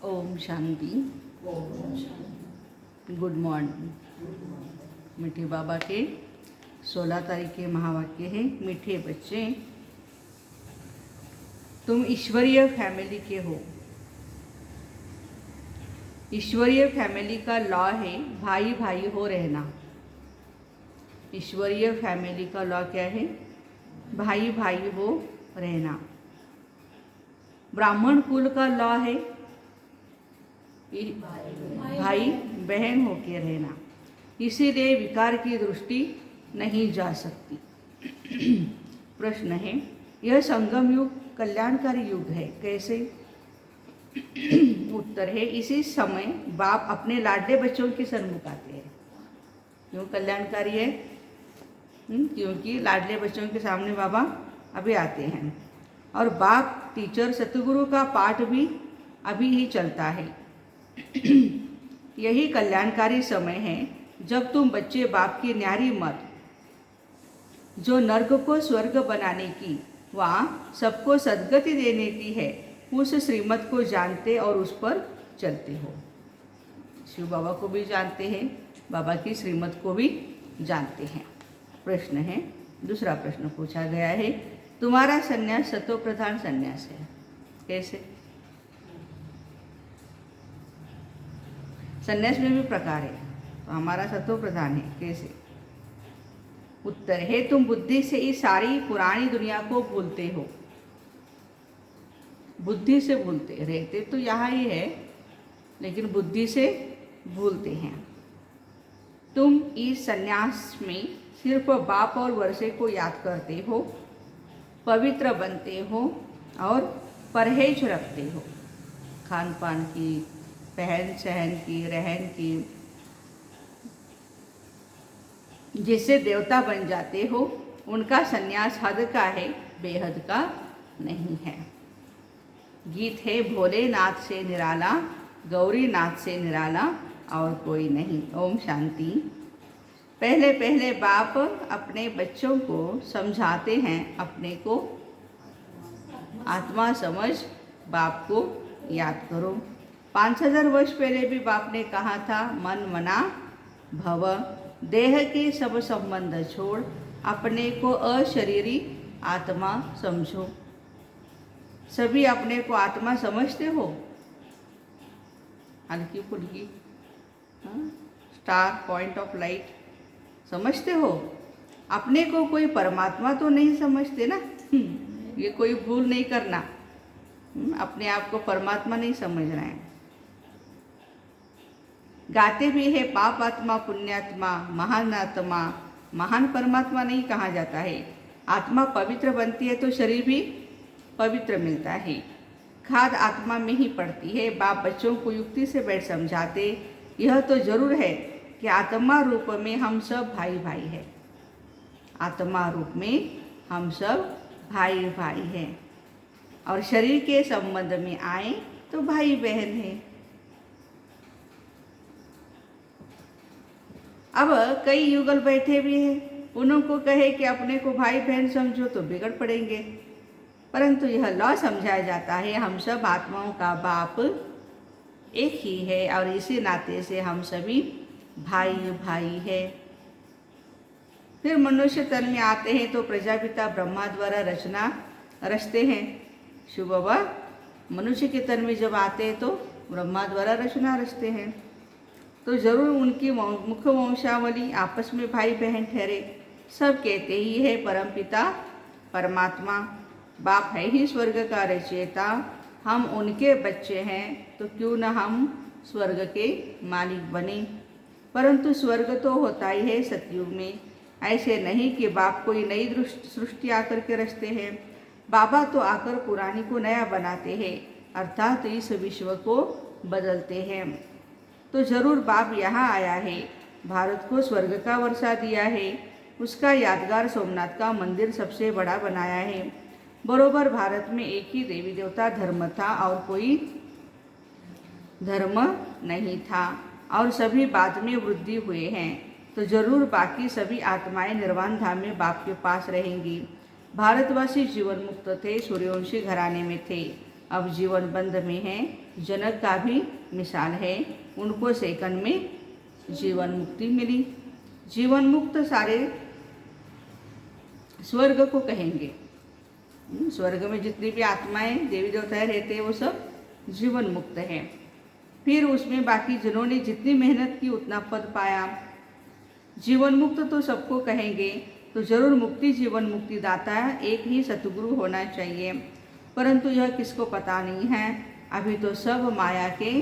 Om Shanti. Good morning. मीठे बाबा के 16 तारीख के महावाक्य है। मीठे बच्चे, तुम ईश्वरीय फैमिली के हो। ईश्वरीय फैमिली का लॉ है भाई भाई हो रहना। ईश्वरीय फैमिली का लॉ क्या है? भाई भाई हो रहना। ब्राह्मण कुल का लॉ है भाई बहन होके रहना। इसीलिए विकार की दृष्टि नहीं जा सकती। प्रश्न है, यह संगम युग कल्याणकारी युग है, कैसे? उत्तर है, इसी समय बाप अपने लाडले बच्चों के सन्मुख आते हैं। क्यों कल्याणकारी है? क्योंकि लाडले बच्चों के सामने बाबा अभी आते हैं और बाप टीचर सतगुरु का पाठ भी अभी ही चलता है। यही कल्याणकारी समय है जब तुम बच्चे बाप की न्यारी मत, जो नर्क को स्वर्ग बनाने की व सबको सद्गति देने की है, उस श्रीमत को जानते और उस पर चलते हो। शिव बाबा को भी जानते हैं, बाबा की श्रीमत को भी जानते हैं। प्रश्न है, दूसरा प्रश्न पूछा गया है, तुम्हारा संन्यास सतो प्रधान संन्यास है, कैसे? संन्यास में भी प्रकार है, तो हमारा सतो प्रधान है, कैसे? उत्तर है, तुम बुद्धि से ही सारी पुरानी दुनिया को भूलते हो। बुद्धि से भूलते, रहते तो यहाँ ही है लेकिन बुद्धि से भूलते हैं। तुम इस संन्यास में सिर्फ बाप और वर्षे को याद करते हो, पवित्र बनते हो और परहेज रखते हो। खान पान की, पहन सहन की, रहन की, जिससे देवता बन जाते हो, उनका संन्यास हद का है, बेहद का नहीं है। गीत है, भोलेनाथ से निराला, गौरीनाथ से निराला और कोई नहीं। ओम शांति। पहले पहले बाप अपने बच्चों को समझाते हैं, अपने को आत्मा समझ बाप को याद करो। 5000 वर्ष पहले भी बाप ने कहा था, मन मना भव, देह के सब संबंध छोड़, अपने को अशरीरी आत्मा समझो। सभी अपने को आत्मा समझते हो? हल्की फुल्की स्टार, पॉइंट ऑफ लाइट समझते हो? अपने को कोई परमात्मा तो नहीं समझते ना। ये कोई भूल नहीं करना, अपने आप को परमात्मा नहीं समझना है। गाते भी है, पाप आत्मा, पुण्यात्मा, महान आत्मा, महान परमात्मा नहीं कहा जाता है। आत्मा पवित्र बनती है तो शरीर भी पवित्र मिलता है। खाद आत्मा में ही पड़ती है। बाप बच्चों को युक्ति से बैठ समझाते, यह तो जरूर है कि आत्मा रूप में हम सब भाई भाई हैं। आत्मा रूप में हम सब भाई भाई हैं और शरीर के संबंध में आए तो भाई बहन हैं। अब कई युगल बैठे भी हैं, उनको कहे कि अपने को भाई बहन समझो तो बिगड़ पड़ेंगे। परंतु यह लॉ समझाया जाता है, हम सब आत्माओं का बाप एक ही है और इसी नाते से हम सभी भाई भाई है। फिर मनुष्य तन में आते हैं तो प्रजापिता ब्रह्मा द्वारा रचते हैं। शिव बाबा मनुष्य के तन में जब आते हैं तो ब्रह्मा द्वारा रचना रचते हैं, तो जरूर उनकी मुख्य वंशावली आपस में भाई बहन ठहरे। सब कहते ही है परमपिता परमात्मा, बाप है ही स्वर्ग का रचयिता, हम उनके बच्चे हैं, तो क्यों न हम स्वर्ग के मालिक बने। परंतु स्वर्ग तो होता ही है सतयुग में, ऐसे नहीं कि बाप कोई नई सृष्टि आकर के रचते हैं। बाबा तो आकर पुरानी को नया बनाते हैं, अर्थात इस विश्व को बदलते हैं। तो जरूर बाप यहाँ आया है, भारत को स्वर्ग का वर्षा दिया है, उसका यादगार सोमनाथ का मंदिर सबसे बड़ा बनाया है। बरोबर भारत में एक ही देवी देवता धर्म था और कोई धर्म नहीं था, और सभी बाद में वृद्धि हुए हैं। तो जरूर बाकी सभी आत्माएं निर्वाण धाम में बाप के पास रहेंगी। भारतवासी जीवन मुक्त थे, सूर्यवंशी घराने में थे, अब जीवन बंध में हैं। जनक का भी मिसाल है, उनको सेकंड में जीवन मुक्ति मिली। जीवन मुक्त सारे स्वर्ग को कहेंगे। स्वर्ग में जितनी भी आत्माएं देवी देवताएं रहते हैं वो सब जीवन मुक्त हैं। फिर उसमें बाकी जिन्होंने जितनी मेहनत की उतना पद पाया। जीवन मुक्त तो सबको कहेंगे, तो जरूर मुक्ति जीवन मुक्ति दाता एक ही सतगुरु होना चाहिए, परंतु यह किसको पता नहीं है। अभी तो सब माया के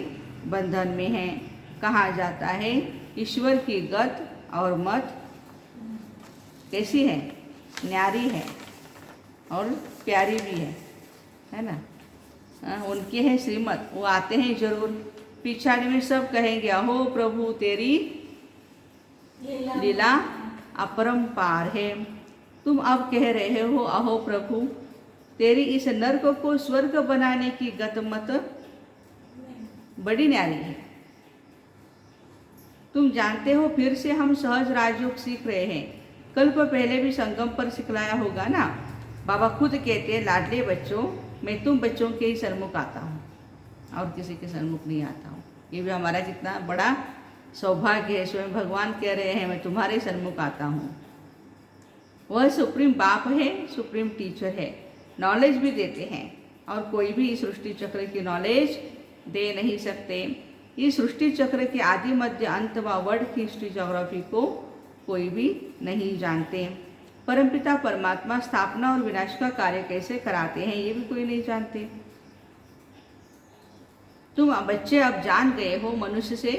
बंधन में हैं। कहा जाता है ईश्वर की गत और मत कैसी है, न्यारी है और प्यारी भी है ना। उनके हैं श्रीमत, वो आते हैं जरूर। पिछाड़ी में सब कहेंगे अहो प्रभु तेरी लीला अपरंपार है। तुम अब कह रहे हो अहो प्रभु तेरी इस नर्क को स्वर्ग बनाने की गत मत बड़ी न्यारी है। तुम जानते हो फिर से हम सहज राजयोग सीख रहे हैं। कल्प पहले भी संगम पर सिखलाया होगा ना। बाबा खुद कहते हैं लाडले बच्चों मैं तुम बच्चों के ही सन्मुख आता हूँ और किसी के सन्मुख नहीं आता हूँ। ये भी हमारा कितना बड़ा सौभाग्य है। स्वयं भगवान कह रहे हैं मैं तुम्हारे सन्मुख आता हूँ। वह सुप्रीम बाप है, सुप्रीम टीचर है, नॉलेज भी देते हैं और कोई भी इस सृष्टि चक्र की नॉलेज दे नहीं सकते। इस सृष्टि चक्र के आदि मध्य अंत व वर्ल्ड की हिस्ट्री जोग्राफी को कोई भी नहीं जानते। परमपिता परमात्मा स्थापना और विनाश का कार्य कैसे कराते हैं ये भी कोई नहीं जानते। तुम बच्चे अब जान गए हो मनुष्य से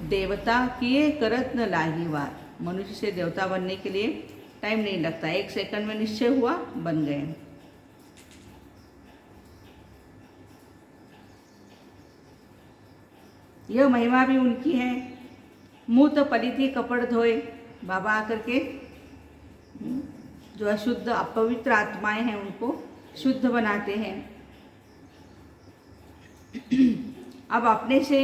देवता किए करत न लागी वार। मनुष्य से देवता बनने के लिए टाइम नहीं लगता, 1 सेकंड में निश्चय हुआ बन गए। यह महिमा भी उनकी है। मुँह तो पलिथी कपड़ धोए, बाबा आकर के जो अशुद्ध अपवित्र आत्माएं हैं उनको शुद्ध बनाते हैं। अब अपने से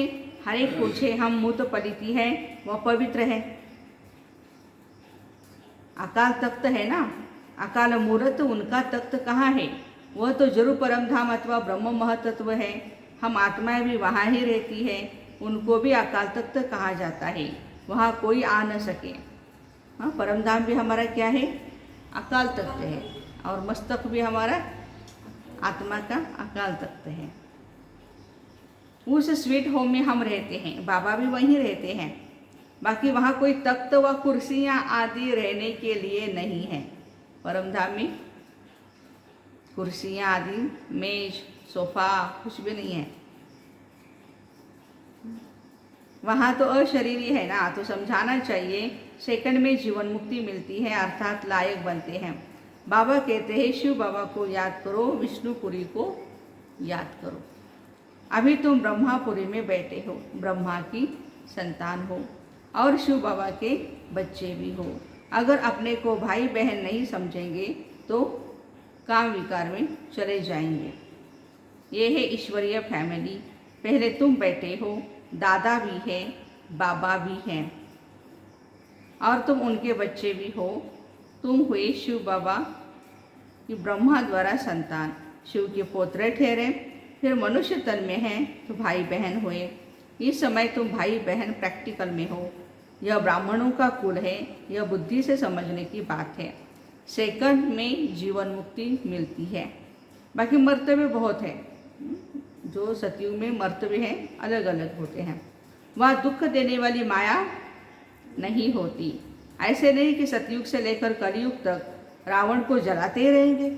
हर एक पूछे हम मुँह तो पलिथी है वह पवित्र है। अकाल तख्त है ना, अकाल मूर्त उनका तख्त कहाँ है। वह तो जरूर परम धाम अथवा ब्रह्म महतत्व है। हम आत्माएं भी वहाँ ही रहती है, उनको भी अकाल तख्त कहा जाता है, वहाँ कोई आ न सके। हाँ, परम धाम भी हमारा क्या है, अकाल तख्त है और मस्तक भी हमारा आत्मा का अकाल तख्त है। उस स्वीट होम में हम रहते हैं, बाबा भी वहीं रहते हैं। बाकी वहाँ कोई तख्त व कुर्सियाँ आदि रहने के लिए नहीं है। परम धाम में कुर्सियाँ आदि मेज सोफा कुछ भी नहीं है। वहाँ तो अशरीरी है ना, तो समझाना चाहिए। सेकंड में जीवन मुक्ति मिलती है अर्थात लायक बनते हैं। बाबा कहते हैं शिव बाबा को याद करो, विष्णुपुरी को याद करो। अभी तुम ब्रह्मापुरी में बैठे हो, ब्रह्मा की संतान हो और शिव बाबा के बच्चे भी हो। अगर अपने को भाई बहन नहीं समझेंगे तो काम विकार में चले जाएंगे। ये है ईश्वरीय फैमिली। पहले तुम बैठे हो, दादा भी है, बाबा भी हैं और तुम उनके बच्चे भी हो। तुम हुए शिव बाबा की ब्रह्मा द्वारा संतान, शिव के पोत्र ठहरे। फिर मनुष्य तन में हैं तो भाई बहन हुए। इस समय तुम भाई बहन प्रैक्टिकल में हो। यह ब्राह्मणों का कुल है, यह बुद्धि से समझने की बात है। सेकंड में जीवन मुक्ति मिलती है। बाकी मर्तबे बहुत है, जो सतयुग में मर्तबे हैं अलग अलग होते हैं। वह दुख देने वाली माया नहीं होती। ऐसे नहीं कि सतयुग से लेकर कलयुग तक रावण को जलाते ही रहेंगे।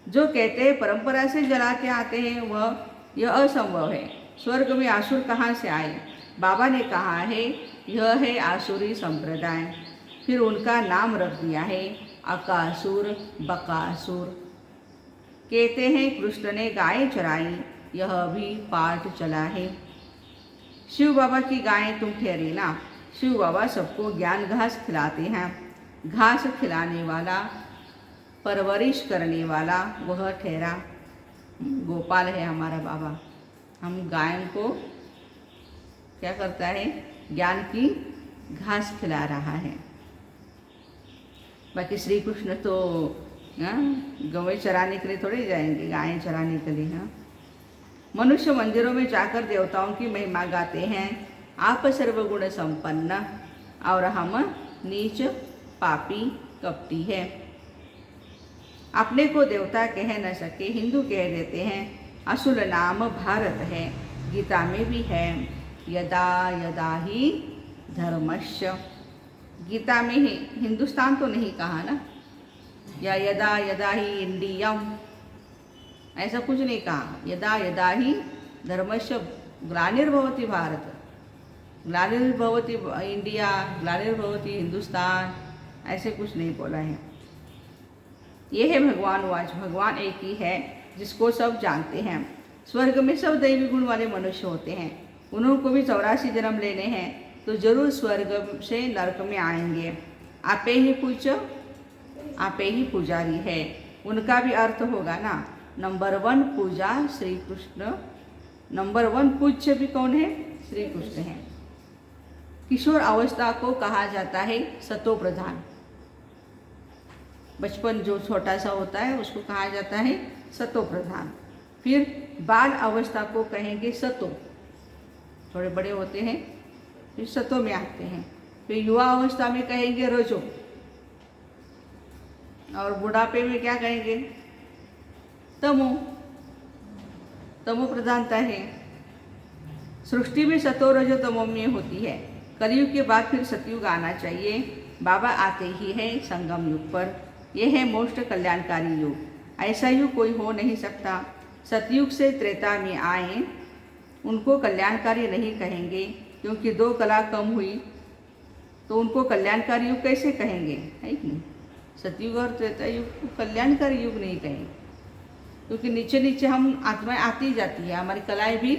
जो कहते हैं परंपरा से जलाते आते हैं वह यह असंभव है। स्वर्ग में आसुर कहाँ से आए। बाबा ने कहा है यह है आसुरी संप्रदाय। फिर उनका नाम रख दिया है अकासुर बकासुर। कहते हैं कृष्ण ने गाय चराई, यह भी पाठ चला है। शिव बाबा की गायें तुम ठहरे ना। शिव बाबा सबको ज्ञान घास खिलाते हैं। घास खिलाने वाला, परवरिश करने वाला वह ठहरा। गोपाल है हमारा बाबा। हम गायों को क्या करता है, ज्ञान की घास खिला रहा है। बाकी श्री कृष्ण तो हाँ, गौएं चराने के लिए थोड़ी जाएंगे, गायें चराने के लिए। हाँ, मनुष्य मंदिरों में जाकर देवताओं की महिमा गाते हैं, आप सर्वगुण संपन्न और हम नीच पापी कपटी है। अपने को देवता कह न सके हिंदू कह देते हैं, असुल नाम भारत है, गीता में भी है यदा यदा ही धर्मस्य। गीता में ही हिंदुस्तान तो नहीं कहा ना, या यदा यदा ही इंडियम, ऐसा कुछ नहीं कहा। यदा यदा ही धर्मस्य ग्लानिर्भवति भारत, ग्लानिर्भवति इंडिया, ग्लानिर्भवति हिंदुस्तान, ऐसे कुछ नहीं बोला है। ये है भगवान वाच, भगवान एक ही है जिसको सब जानते हैं। स्वर्ग में सब दैवी गुण वाले मनुष्य होते हैं, उनको भी 84 जन्म लेने हैं तो जरूर स्वर्ग से नरक में आएंगे। आपे ही पूज्य, आपे ही पुजारी है, उनका भी अर्थ होगा ना। नंबर 1 पूजा श्री कृष्ण, नंबर 1 पूज्य भी कौन है? श्री कृष्ण है। किशोर अवस्था को कहा जाता है सतो प्रधान, बचपन जो छोटा सा होता है उसको कहा जाता है सतो प्रधान। फिर बाल अवस्था को कहेंगे सतो, थोड़े बड़े होते हैं फिर सतो में आते हैं। फिर युवा अवस्था में कहेंगे रजो, और बुढ़ापे में क्या कहेंगे? तमो, तमो प्रधानता है। सृष्टि में सतो रजो तमो में होती है। कलयुग के बाद फिर सतयुग आना चाहिए। बाबा आते ही है संगम युग पर, यह है मोस्ट कल्याणकारी युग। ऐसा युग कोई हो नहीं सकता। सतयुग से त्रेता में आए उनको कल्याणकारी नहीं कहेंगे, क्योंकि 2 कला कम हुई तो उनको कल्याणकारी युग कैसे कहेंगे? है कि नहीं? सतयुग और त्रेता युग को कल्याणकारी युग नहीं कहेंगे, क्योंकि नीचे नीचे हम आत्माएं आती जाती है, हमारी कलाएं भी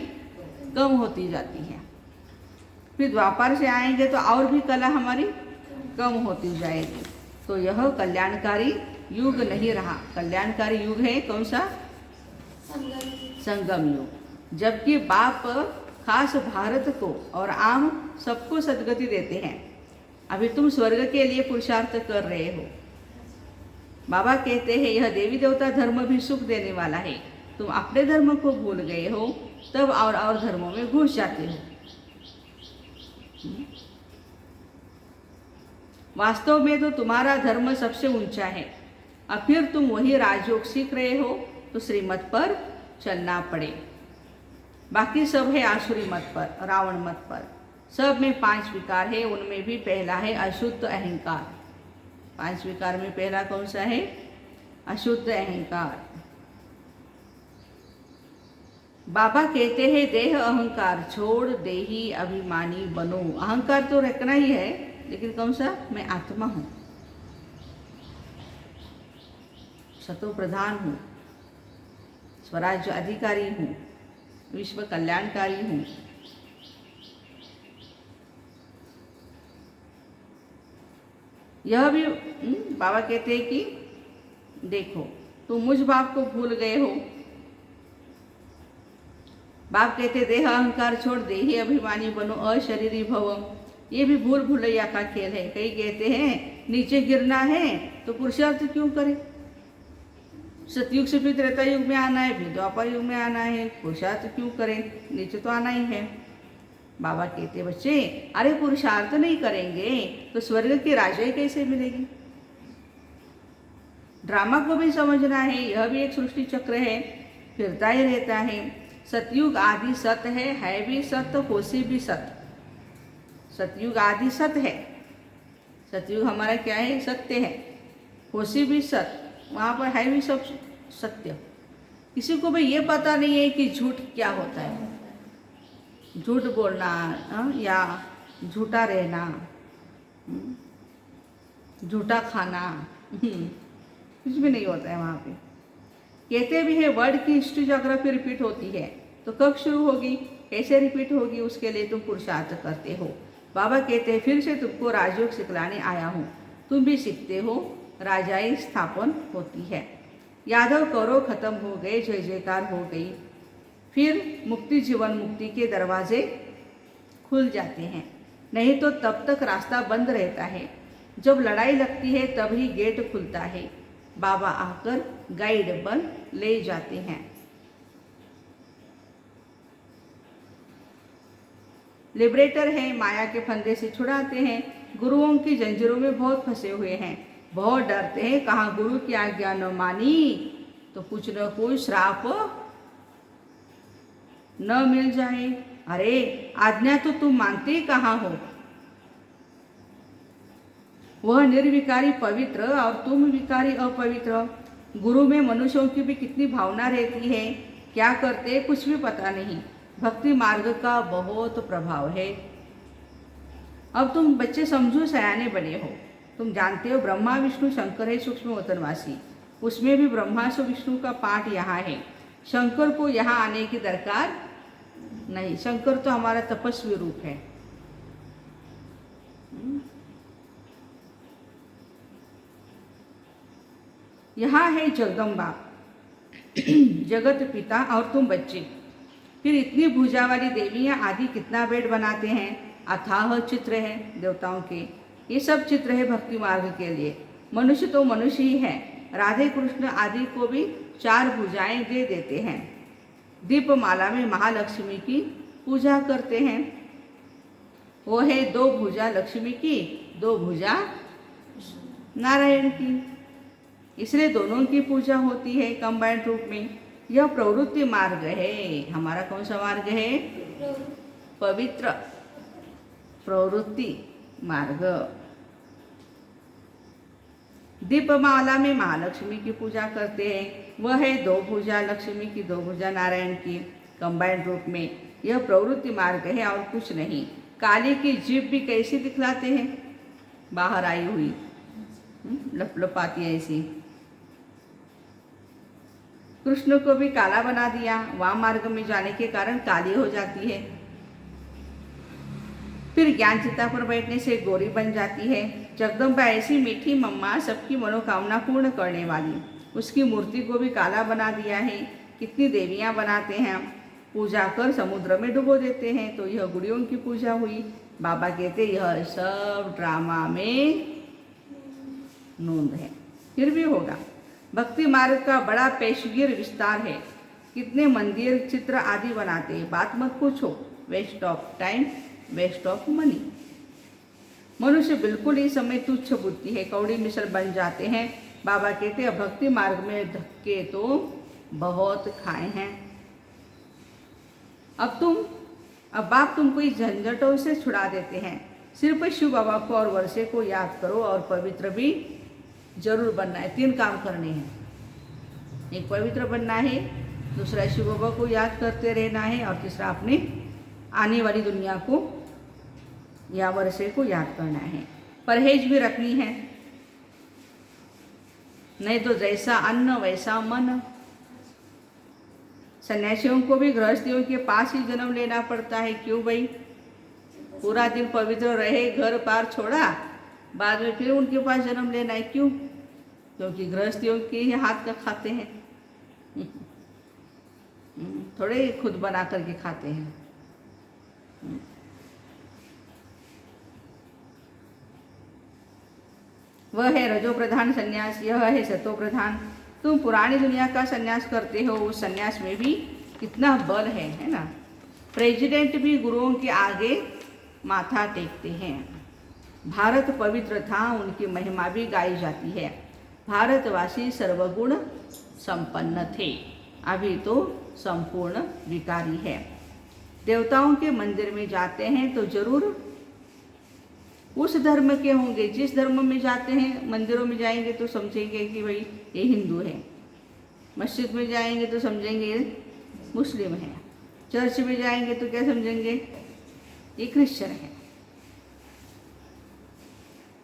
कम होती जाती हैं। फिर द्वापर से आएंगे तो और भी कला हमारी कम होती जाएगी। तो यह कल्याणकारी युग नहीं रहा। कल्याणकारी युग है कौन सा? संगम युग। जबकि बाप खास भारत को और आम सबको सदगति देते हैं। अभी तुम स्वर्ग के लिए पुरुषार्थ कर रहे हो। बाबा कहते हैं यह देवी देवता धर्म भी सुख देने वाला है। तुम अपने धर्म को भूल गए हो, तब और धर्मों में घुस जाते हो। वास्तव में तो तुम्हारा धर्म सबसे ऊंचा है। अब फिर तुम वही राजयोग सीख रहे हो तो श्रीमत पर चलना पड़े। बाकी सब है आसुरी मत पर, रावण मत पर। सब में 5 विकार है, उनमें भी पहला है अशुद्ध अहंकार। 5 विकार में पहला कौन सा है? अशुद्ध अहंकार। बाबा कहते हैं देह अहंकार छोड़ देही अभिमानी बनो। अहंकार तो रखना ही है, लेकिन कौन सा? मैं आत्मा हूँ, सतो प्रधान हूँ, स्वराज्य अधिकारी हूँ, विश्व कल्याणकारी हूँ। यह भी बाबा कहते हैं कि देखो तुम मुझ बाप को भूल गए हो। बाप कहते देह अहंकार छोड़ देही अभिमानी बनो अशरीरी भव। ये भी भूल भुलैया का खेल है। कई कहते हैं नीचे गिरना है तो पुरुषार्थ क्यों करें? सतयुग से फिर त्रेता युग में आना है, फिर द्वापर युग में आना है, पुरुषार्थ क्यों करें? नीचे तो आना ही है। बाबा कहते बच्चे अरे पुरुषार्थ नहीं करेंगे तो स्वर्ग की राजाई कैसे मिलेगी? ड्रामा को भी समझना है, यह भी एक सृष्टि चक्र है, फिरता ही रहता है। सतयुग आदि सत है भी सत, होशी भी सत। सतयुग आदि सत है, सतयुग हमारा क्या है? सत्य है। होशी भी सत, वहाँ पर है भी सब सत्य। किसी को भी ये पता नहीं है कि झूठ क्या होता है। झूठ बोलना या झूठा रहना, झूठा खाना, कुछ भी नहीं होता है वहाँ पे। कहते भी है वर्ल्ड की हिस्ट्री ज्योग्राफी रिपीट होती है, तो कब शुरू होगी, कैसे रिपीट होगी, उसके लिए तुम पुरुषार्थ करते हो। बाबा कहते हैं फिर से तुमको राजयोग सिखलाने आया हूँ, तुम भी सीखते हो, राजाई स्थापन होती है। यादव कौरव खत्म हो गए, जय जयकार हो गई। फिर मुक्ति जीवन मुक्ति के दरवाजे खुल जाते हैं, नहीं तो तब तक रास्ता बंद रहता है। जब लड़ाई लगती है तब ही गेट खुलता है। बाबा आकर गाइड बन ले जाते हैं। लिबरेटर हैं, माया के फंदे से छुड़ाते हैं। गुरुओं की जंजीरों में बहुत फंसे हुए हैं, बहुत डरते हैं, कहाँ गुरु की आज्ञा न मानी तो कुछ न कुछ श्राप न मिल जाए। अरे आज्ञा तो तुम मानते ही कहाँ हो। वह निर्विकारी पवित्र और तुम विकारी अपवित्र। गुरु में मनुष्यों की भी कितनी भावना रहती है, क्या करते कुछ भी पता नहीं। भक्ति मार्ग का बहुत प्रभाव है। अब तुम बच्चे समझो, सयाने बने हो। तुम जानते हो ब्रह्मा विष्णु शंकर है सूक्ष्म वतनवासी, उसमें भी ब्रह्मा से विष्णु का पाठ यहाँ है। शंकर को यहाँ आने की दरकार नहीं, शंकर तो हमारा तपस्वी रूप है। यहाँ है जगदम्बा जगत पिता और तुम बच्चे। फिर इतनी भुजा वाली देवियाँ आदि कितना बेड बनाते हैं। अथाह चित्र है देवताओं के, ये सब चित्र है भक्ति मार्ग के लिए। मनुष्य तो मनुष्य ही है। राधे कृष्ण आदि को भी 4 भुजाएं दे देते हैं। दीपमाला में महालक्ष्मी की पूजा करते हैं। वो है 2 भुजा लक्ष्मी की, 2 भुजा नारायण की, इसलिए दोनों की पूजा होती है कंबाइंड रूप में। यह प्रवृत्ति मार्ग है। हमारा कौन सा मार्ग है? पवित्र प्रवृत्ति मार्ग। दीपमाला में महालक्ष्मी की पूजा करते हैं। वह है 2 भुजा लक्ष्मी की, 2 भुजा नारायण की, कंबाइंड रूप में। यह प्रवृत्ति मार्ग है और कुछ नहीं। काली की जीभ भी कैसी दिखलाते हैं, बाहर आई हुई लपलपाती ऐसी। कृष्ण को भी काला बना दिया, वाम मार्ग में जाने के कारण काली हो जाती है। फिर ज्ञान चिता पर बैठने से गोरी बन जाती है। जगदम्बा ऐसी मीठी मम्मा, सबकी मनोकामना पूर्ण करने वाली, उसकी मूर्ति को भी काला बना दिया है। कितनी देवियां बनाते हैं, पूजा कर समुद्र में डुबो देते हैं। तो यह गुड़ियों की पूजा हुई। बाबा कहते यह सब ड्रामा में नोंद है, फिर भी होगा। भक्ति मार्ग का बड़ा पेशगीर विस्तार है। कितने मंदिर चित्र आदि बनाते हैं, बात मत पूछो। Waste of time, waste of money. मनुष्य बिल्कुल इस समय तुच्छ बुद्धि है, कौड़ी मिसल बन जाते हैं। बाबा कहते हैं भक्ति मार्ग में धक्के तो बहुत खाए हैं। अब बाप तुमको इस झंझटों से छुड़ा देते हैं। सिर्फ शिव बाबा को और वर्षे को याद करो और पवित्र भी जरूर बनना है। 3 काम करने हैं, एक पवित्र बनना है, दूसरा शिव बाबा को याद करते रहना है, और तीसरा अपने आने वाली दुनिया को या वर्षे को याद करना है। परहेज भी रखनी है, नहीं तो जैसा अन्न वैसा मन। सन्यासियों को भी गृहस्थियों के पास ही जन्म लेना पड़ता है। क्यों भाई? पूरा दिन पवित्र रहे, घर पार छोड़ा, बाद में फिर उनके पास जन्म लेना है। क्यों? क्योंकि गृहस्थियों के ही हाथ का खाते हैं, थोड़े खुद बना करके खाते हैं। वह है रजो प्रधान संन्यास, यह है सतो प्रधान। तुम पुरानी दुनिया का संन्यास करते हो, उस संन्यास में भी कितना बल है ना। प्रेसिडेंट भी गुरुओं के आगे माथा टेकते हैं। भारत पवित्र था, उनकी महिमा भी गाई जाती है। भारतवासी सर्वगुण संपन्न थे, अभी तो संपूर्ण विकारी है। देवताओं के मंदिर में जाते हैं तो जरूर उस धर्म के होंगे। जिस धर्म में जाते हैं, मंदिरों में जाएंगे तो समझेंगे कि भाई ये हिंदू है, मस्जिद में जाएंगे तो समझेंगे ये मुस्लिम है, चर्च में जाएंगे तो क्या समझेंगे ये क्रिश्चियन है।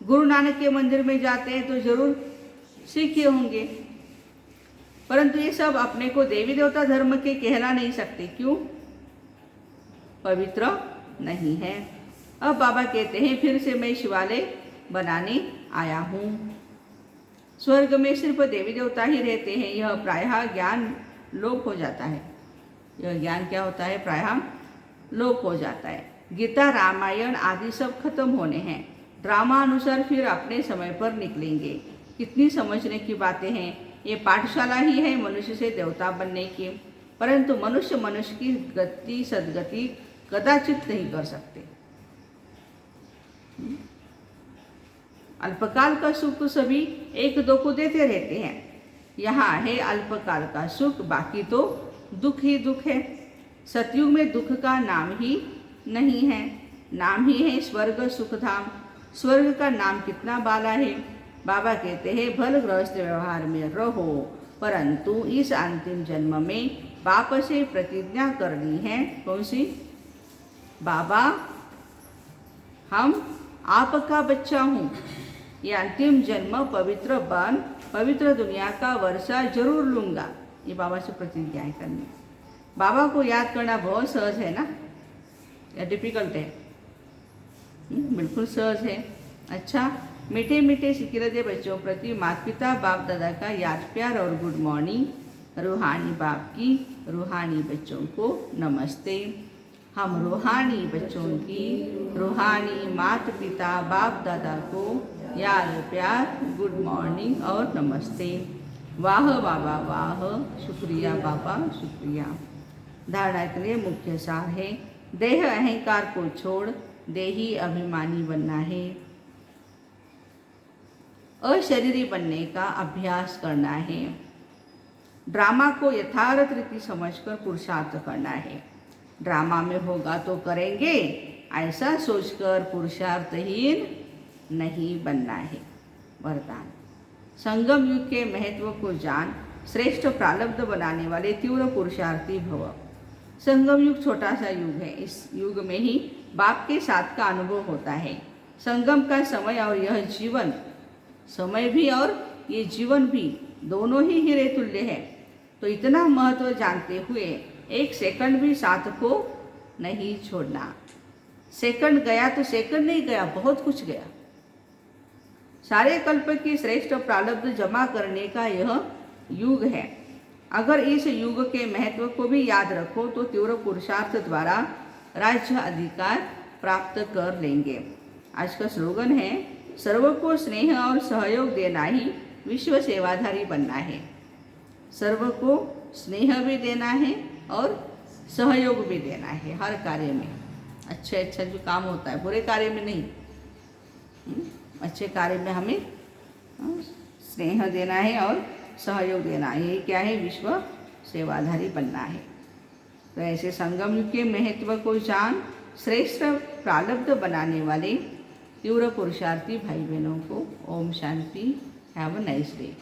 गुरु नानक के मंदिर में जाते हैं तो जरूर सिख होंगे, परंतु ये सब अपने को देवी देवता धर्म के कहला नहीं सकते। क्यों? पवित्र नहीं है। अब बाबा कहते हैं फिर से मैं शिवालय बनाने आया हूँ। स्वर्ग में सिर्फ देवी देवता ही रहते हैं, यह प्रायः ज्ञान लोप हो जाता है। यह ज्ञान क्या होता है? प्रायः लोप हो जाता है। गीता रामायण आदि सब खत्म होने हैं, ड्रामा अनुसार फिर अपने समय पर निकलेंगे। कितनी समझने की बातें हैं। ये पाठशाला ही है मनुष्य से देवता बनने की, परंतु मनुष्य की गति सदगति कदाचित नहीं कर सकते। अल्पकाल का सुख तो सभी एक दो को देते रहते हैं। यहाँ है अल्पकाल का सुख, बाकी तो दुख ही दुख है। सतयुग में दुख का नाम ही नहीं है, नाम ही है स्वर्ग सुखधाम। स्वर्ग का नाम कितना बाला है। बाबा कहते हैं भल गृहस्थ व्यवहार में रहो, परंतु इस अंतिम जन्म में बाप से प्रतिज्ञा करनी है। कौन सी? बाबा हम आपका बच्चा हूँ, ये अंतिम जन्म पवित्र बन पवित्र दुनिया का वर्षा जरूर लूँगा। ये बाबा से प्रतिज्ञाएं करनी। बाबा को याद करना बहुत सहज है ना, या डिफिकल्ट है? बिल्कुल सहज है। अच्छा, मीठे मीठे सिकिरदे बच्चों प्रति माता पिता बाप दादा का याद प्यार और गुड मॉर्निंग। रूहानी बाप की रूहानी बच्चों को नमस्ते। हम रूहानी बच्चों की रूहानी माता पिता बाप दादा को याद प्यार गुड मॉर्निंग और नमस्ते। वाह बाबा वाह, शुक्रिया बाबा शुक्रिया। धारणा के लिए मुख्य सार है, देह अहंकार को छोड़ देही अभिमानी बनना है। अशरीरी बनने का अभ्यास करना है। ड्रामा को यथार्थ रीति समझकर पुरुषार्थ करना है। ड्रामा में होगा तो करेंगे ऐसा सोचकर पुरुषार्थहीन नहीं बनना है। वरदान, संगम युग के महत्व को जान श्रेष्ठ प्रारब्ध बनाने वाले तीव्र पुरुषार्थी भव। संगम युग छोटा सा युग है। इस युग में ही बाप के साथ का अनुभव होता है। संगम का समय और यह जीवन, समय भी और ये जीवन भी दोनों ही हीरे तुल्य है। तो इतना महत्व जानते हुए एक सेकंड भी साथ को नहीं छोड़ना। सेकंड गया तो सेकंड नहीं गया, बहुत कुछ गया। सारे कल्प की श्रेष्ठ प्रारब्ध जमा करने का यह युग है। अगर इस युग के महत्व को भी याद रखो तो तीव्र पुरुषार्थ द्वारा राज्य अधिकार प्राप्त कर लेंगे। आज का स्लोगन है, सर्व को स्नेह और सहयोग देना ही विश्व सेवाधारी बनना है। सर्व को स्नेह भी देना है और सहयोग भी देना है हर कार्य में। अच्छे अच्छा जो काम होता है, बुरे कार्य में नहीं, अच्छे कार्य में हमें स्नेह देना है और सहयोग देना है। ये क्या है? विश्व सेवाधारी बनना है। तो ऐसे संगम युग के महत्व को जान श्रेष्ठ प्रारब्ध बनाने वाले तीव्र पुरुषार्थी भाई बहनों को ओम शांति। Have a nice day.